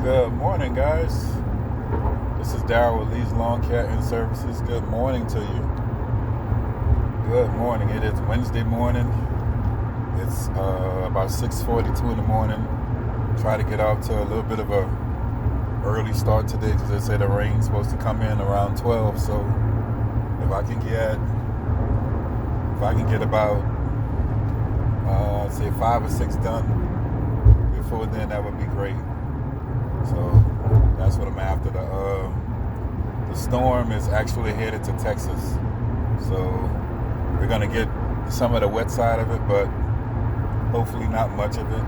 Good morning, guys. This is Darryl with Lee's Lawn Care and Services. Good morning to you. Good morning. It is Wednesday morning. It's about 6:42 in the morning. Try to get out to a little bit of a early start today because they say the rain's supposed to come in around 12. So if I can get about say 5 or 6 done before then, that would be great. So that's what I'm after. The storm is actually headed to Texas, so we're gonna get some of the wet side of it, but hopefully not much of it.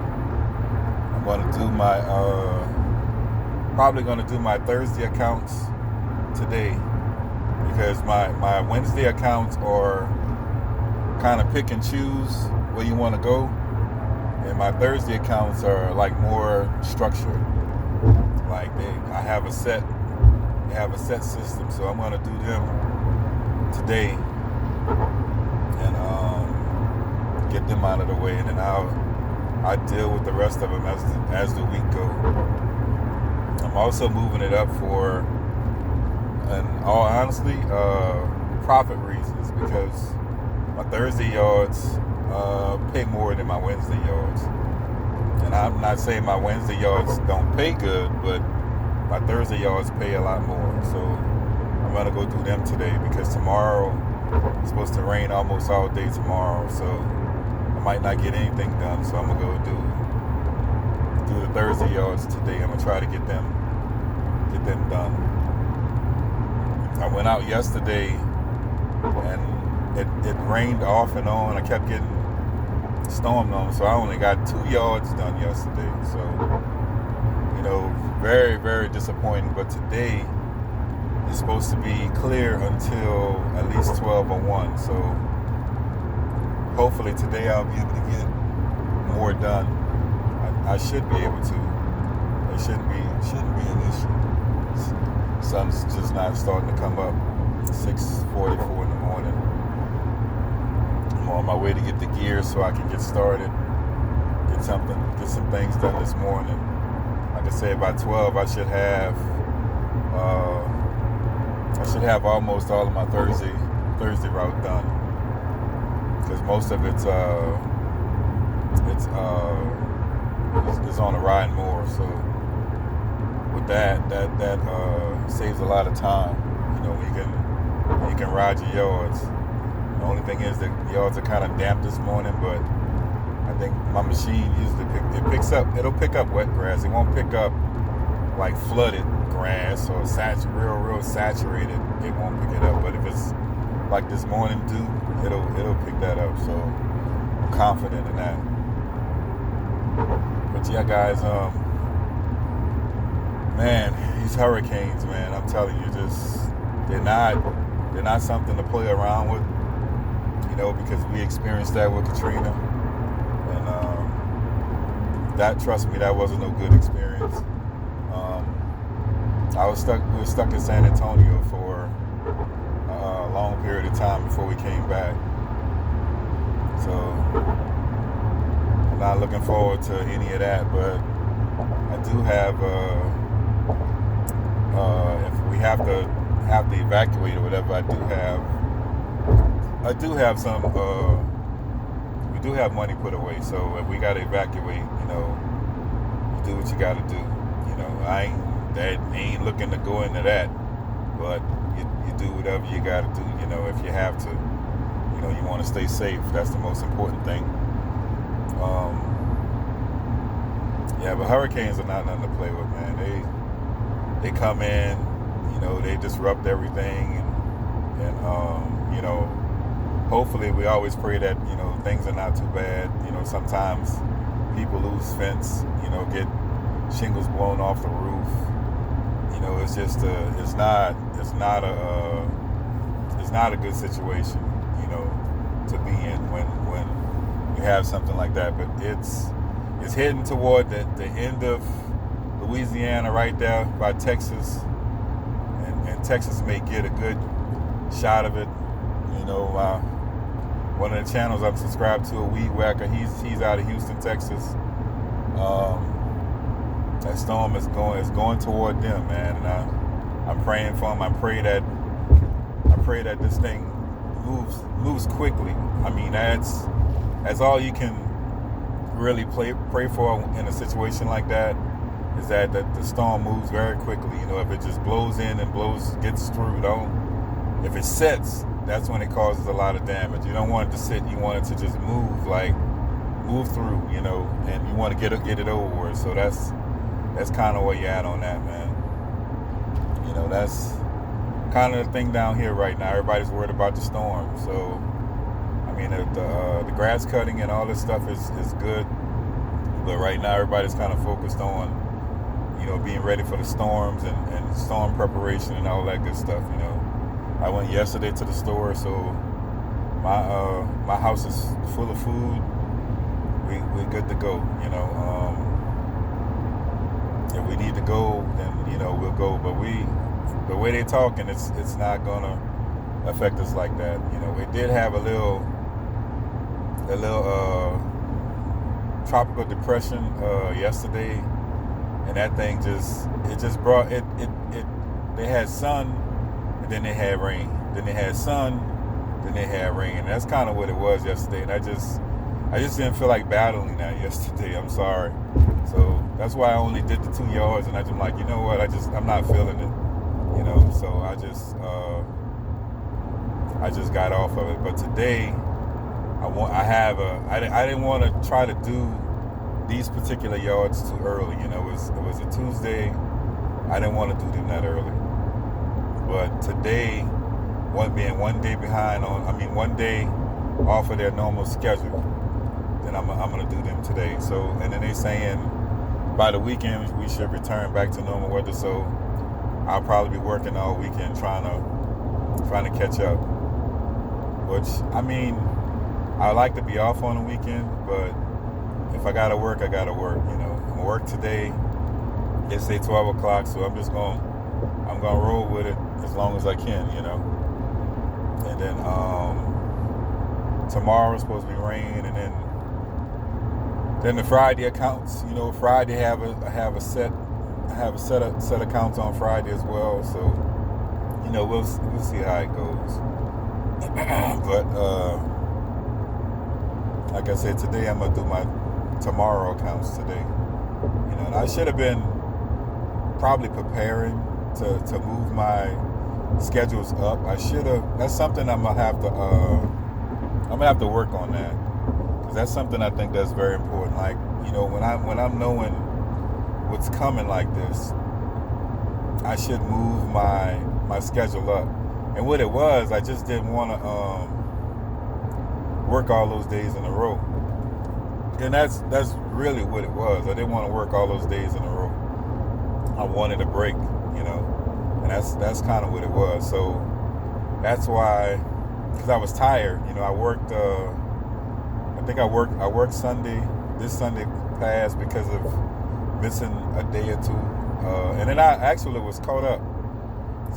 I'm gonna do my probably gonna do my Thursday accounts today because my Wednesday accounts are kind of pick and choose where you want to go, and my Thursday accounts are like more structured. Like they have a set system, so I'm gonna do them today and get them out of the way, and then I deal with the rest of them as the week go. I'm also moving it up for, in all honesty, profit reasons, because my Thursday yards pay more than my Wednesday yards. And I'm not saying my Wednesday yards don't pay good, but my Thursday yards pay a lot more. So I'm going to go do them today because tomorrow it's supposed to rain almost all day tomorrow. So I might not get anything done. So I'm going to go do the Thursday yards today. I'm going to try to get them done. I went out yesterday and it rained off and on. I kept getting stormed on, so I only got 2 yards done yesterday. So, very, very disappointing. But today is supposed to be clear until at least 12:01. So hopefully today I'll be able to get more done. I should be able to. It shouldn't be an issue. Sun's just not starting to come up. 6:44 in the morning. I'm on my way to get the gear so I can get started, get some things done this morning. Like I said, by 12 I should have almost all of my Thursday route done, because most of it's on a ride more. So with that saves a lot of time. You can ride your yards. The only thing is that the yards are kind of damp this morning, but I think my machine usually it'll pick up wet grass. It won't pick up like flooded grass or real saturated. It won't pick it up. But if it's like this morning dew, it'll pick that up. So I'm confident in that. But yeah, guys, man, these hurricanes, man, I'm telling you, they're not something to play around with. Because we experienced that with Katrina, and trust me, that wasn't no good experience. We were stuck in San Antonio for a long period of time before we came back. So I'm not looking forward to any of that, but I do have, if we have to evacuate or whatever, I do have some, we do have money put away. So if we got to evacuate, you do what you got to do. I ain't looking to go into that, but you do whatever you got to do, if you have to. You want to stay safe. That's the most important thing. Yeah, but hurricanes are not nothing to play with, man. They come in, they disrupt everything, and hopefully we always pray that, things are not too bad. Sometimes people lose fence, get shingles blown off the roof. It's just it's not a good situation, to be in when you have something like that. But it's heading toward the end of Louisiana, right there by Texas, and Texas may get a good shot of it. One of the channels I'm subscribed to, a Weed Whacker, he's out of Houston, Texas. That storm is going toward them, man. And I'm praying for them. I pray that this thing moves quickly. I mean, that's all you can really pray for in a situation like that, is that the storm moves very quickly. You know, if it just blows in and gets through, if it sets, that's when it causes a lot of damage. You don't want it to sit. You want it to just move through, you know, and you want to get it over with. So that's kind of where you're at on that, man. You know, that's kind of the thing down here right now. Everybody's worried about the storm. So, I mean, the grass cutting and all this stuff is good. But right now, everybody's kind of focused on, you know, being ready for the storms and storm preparation and all that good stuff, you know. I went yesterday to the store, so my house is full of food. We're good to go, you know. If we need to go, then, you know, we'll go. But the way they're talking, it's not gonna affect us like that. You know, we did have a little tropical depression yesterday, and that thing just brought it. They had sun, and then they had rain. Then they had sun, then they had rain. And that's kind of what it was yesterday. And I just didn't feel like battling that yesterday. I'm sorry. So that's why I only did the 2 yards, and I'm like, you know what? I'm not feeling it. You know, so I just got off of it. But today, I didn't want to try to do these particular yards too early. You know, it was a Tuesday. I didn't want to do them that early. But today, one day off of their normal schedule, then I'm gonna do them today. So, and then they saying by the weekend we should return back to normal weather. So I'll probably be working all weekend trying to catch up. Which, I mean, I like to be off on the weekend, but if I gotta work, I gotta work. You know, I'm gonna work today. It's say 12 o'clock, so I'm gonna roll with it as long as I can. You know, and then tomorrow's supposed to be rain, and then the Friday accounts. You know, Friday have a set accounts on Friday as well. So, you know, we'll see how it goes. But like I said, today I'm gonna do my tomorrow accounts today. You know, and I should have been probably preparing to move my schedules up. I should have. That's something I'm gonna have to work on that, because that's something I think that's very important. Like, you know, when I'm knowing what's coming like this, I should move my schedule up. And what it was, I just didn't want to work all those days in a row. And that's really what it was. I didn't want to work all those days in a row. I wanted a break, you know. And that's kind of what it was. So that's why, because I was tired. You know, I worked. I worked Sunday. This Sunday passed because of missing a day or two, and then I actually was caught up.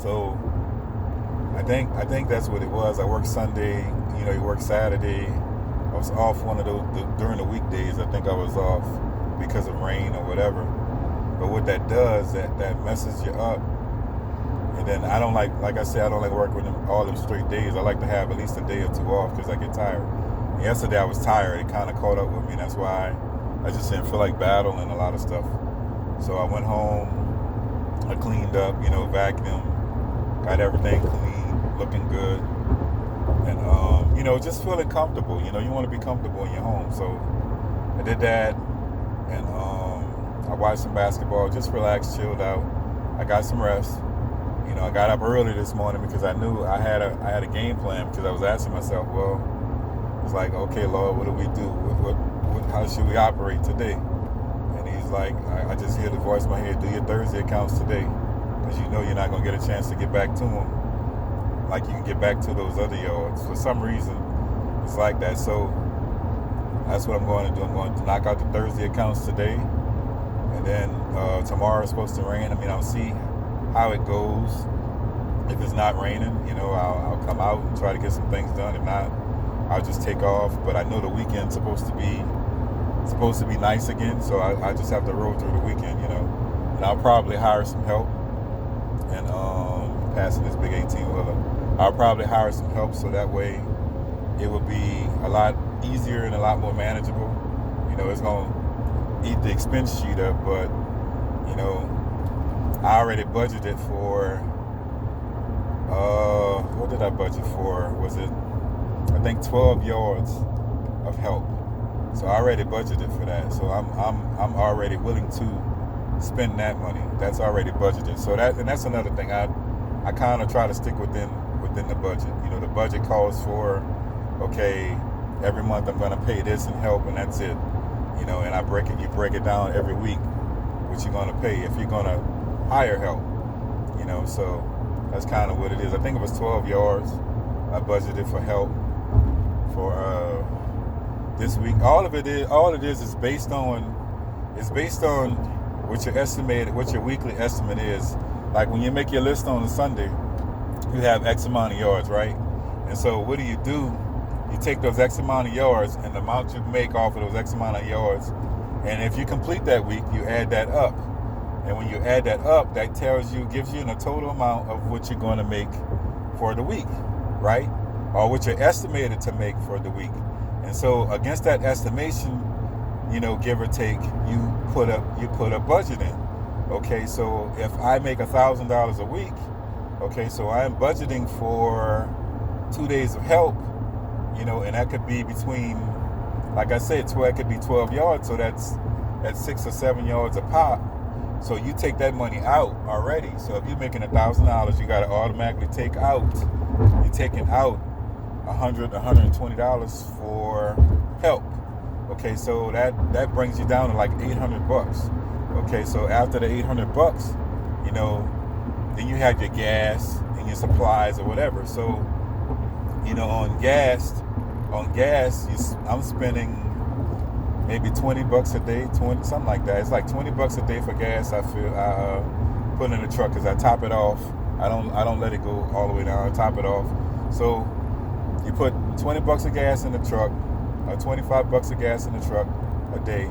So I think that's what it was. I worked Sunday. You know, you work Saturday. I was off one of those during the weekdays. I think I was off because of rain or whatever. But what that does, that messes you up. And then I don't like I said, I don't like working all them straight days. I like to have at least a day or two off because I get tired. And yesterday I was tired. It kind of caught up with me. And that's why I just didn't feel like battling a lot of stuff. So I went home. I cleaned up, you know, vacuumed, got everything clean, looking good. And, you know, just feeling comfortable. You know, you want to be comfortable in your home. So I did that. And I watched some basketball, just relaxed, chilled out. I got some rest. You know, I got up early this morning because I knew I had a game plan, because I was asking myself, well, it's like, okay, Lord, what do we do? How should we operate today? And he's like, I just hear the voice in my head, do your Thursday accounts today, because you know you're not going to get a chance to get back to them like you can get back to those other yards. For some reason, it's like that. So that's what I'm going to do. I'm going to knock out the Thursday accounts today. And then tomorrow is supposed to rain. I mean, I'll see how it goes. If it's not raining, you know, I'll come out and try to get some things done. If not, I'll just take off. But I know the weekend's supposed to be nice again, so I just have to roll through the weekend, you know. and I'll probably hire some help. And passing this big 18-wheeler, I'll probably hire some help so that way it will be a lot easier and a lot more manageable. It's gonna eat the expense sheet up, but I already budgeted for what did I budget for? Was it, I think, 12 yards of help. So I already budgeted for that. So I'm already willing to spend that money. That's already budgeted. So that's another thing. I kind of try to stick within the budget. The budget calls for, okay, every month I'm going to pay this and help, and that's it. And you break it down every week what you're going to pay if you're going to hire help. So that's kind of what it is. I think it was 12 yards I budgeted for help for this week. All it is based on what your weekly estimate is. Like when you make your list on a Sunday, you have X amount of yards, right? And so what do? You take those X amount of yards and the amount you make off of those X amount of yards, and if you complete that week, you add that up. And when you add that up, that gives you a total amount of what you're going to make for the week, right? Or what you're estimated to make for the week. And so against that estimation, give or take, you put a budget in. Okay, so if I make $1,000 a week, okay, so I am budgeting for 2 days of help, and that could be between, like I said, it could be 12 yards, so that's 6 or 7 yards a pop. So you take that money out already. So if you're making $1,000, you got to automatically you're taking out $100, $120 for help. Okay, so that brings you down to like $800. Okay, so after the $800, then you have your gas and your supplies or whatever. So, on gas, I'm spending maybe $20 a day, something like that. It's like $20 a day for gas. I put in the truck because I top it off. I don't let it go all the way down. I top it off. So you put $20 of gas in the truck, or $25 of gas in the truck a day,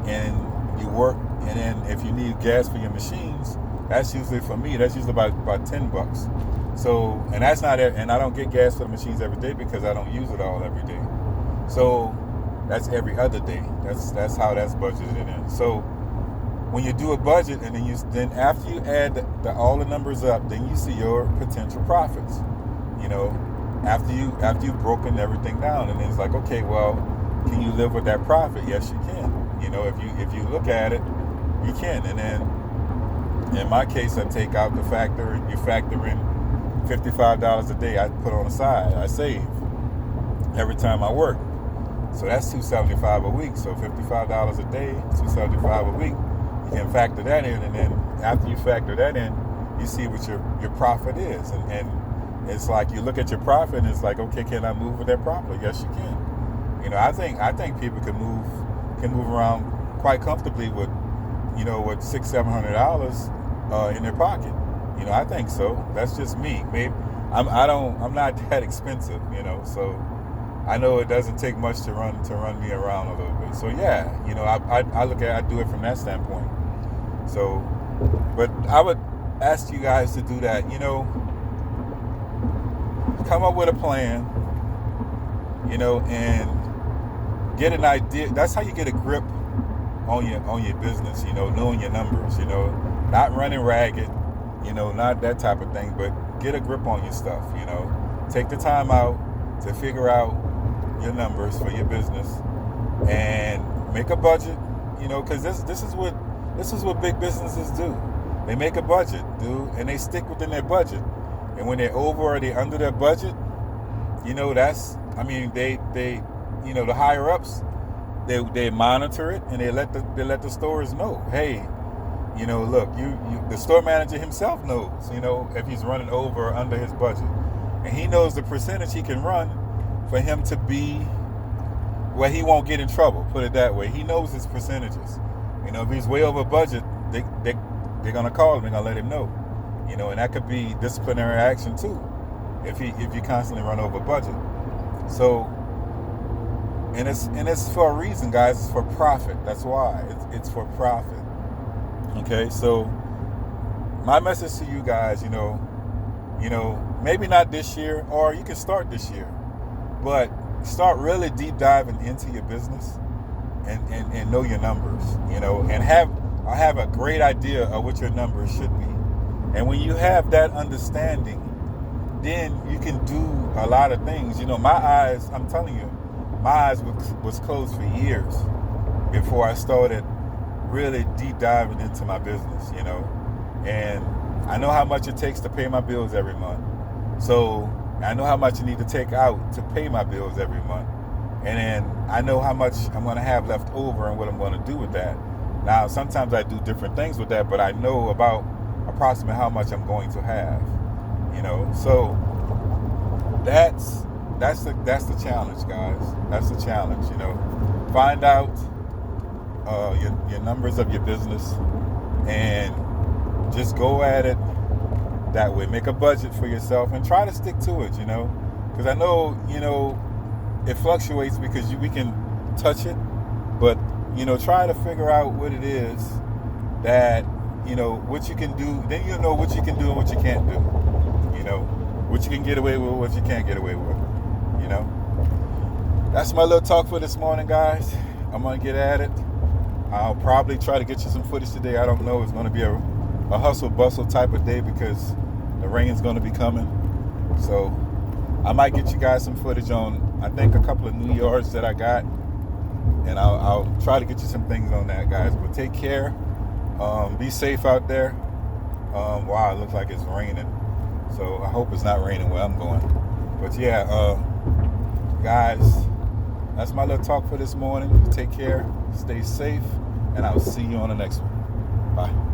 and you work. And then if you need gas for your machines, that's usually about $10. So, and that's not it. And I don't get gas for the machines every day because I don't use it all every day. So that's every other day. That's how that's budgeted in. So when you do a budget, and then after you add all the numbers up, then you see your potential profits. After you've broken everything down, and it's like, okay, well, can you live with that profit? Yes, you can. If you look at it, you can. And then in my case, I take out you factor in $55 a day I put on the side. I save every time I work. So that's $275 a week. So $55 a day, $275 a week. You can factor that in, and then after you factor that in, you see what your profit is. And it's like you look at your profit, and it's like, okay, can I move with that profit? Yes, you can. I think people can move around quite comfortably with $600-700 in their pocket. I think so. That's just me. Maybe I'm not that expensive, so I know it doesn't take much to run me around a little bit. So yeah, I do it from that standpoint. So, but I would ask you guys to do that. Come up with a plan, and get an idea. That's how you get a grip on your business, knowing your numbers, not running ragged, not that type of thing, but get a grip on your stuff, take the time out to figure out your numbers for your business and make a budget, because this is what big businesses do. They make a budget, dude, and they stick within their budget. And when they're over or they're under their budget, they the higher ups, they monitor it, and they let the stores know, hey, look, the store manager himself knows, if he's running over or under his budget, and he knows the percentage he can run for him to be where he won't get in trouble. Put it that way. He knows his percentages. If he's way over budget, they're gonna call him. They're gonna let him know. And that could be disciplinary action too, if you constantly run over budget. So, and it's for a reason, guys. It's for profit. That's why it's for profit. Okay, so my message to you guys, maybe not this year, or you can start this year, but start really deep diving into your business and know your numbers, and have a great idea of what your numbers should be. And when you have that understanding, then you can do a lot of things. My eyes, I'm telling you, my eyes was closed for years before I started really deep diving into my business, and I know how much it takes to pay my bills every month. So I know how much I need to take out to pay my bills every month. And then I know how much I'm going to have left over and what I'm going to do with that. Now, sometimes I do different things with that, but I know about approximately how much I'm going to have, So that's the challenge, guys. That's the challenge, Find out your numbers of your business and just go at it that way. Make a budget for yourself and try to stick to it, because I know, it fluctuates because we can touch it, but, try to figure out what it is that, what you can do. Then you'll know what you can do and what you can't do, what you can get away with, what you can't get away with, That's my little talk for this morning, guys. I'm going to get at it. I'll probably try to get you some footage today. I don't know. It's going to be a hustle bustle type of day because the rain's going to be coming. So I might get you guys some footage on, I think, a couple of new yards that I got. And I'll try to get you some things on that, guys. But take care. Be safe out there. Wow, it looks like it's raining. So I hope it's not raining where I'm going. But yeah, guys, that's my little talk for this morning. Take care. Stay safe. And I'll see you on the next one. Bye.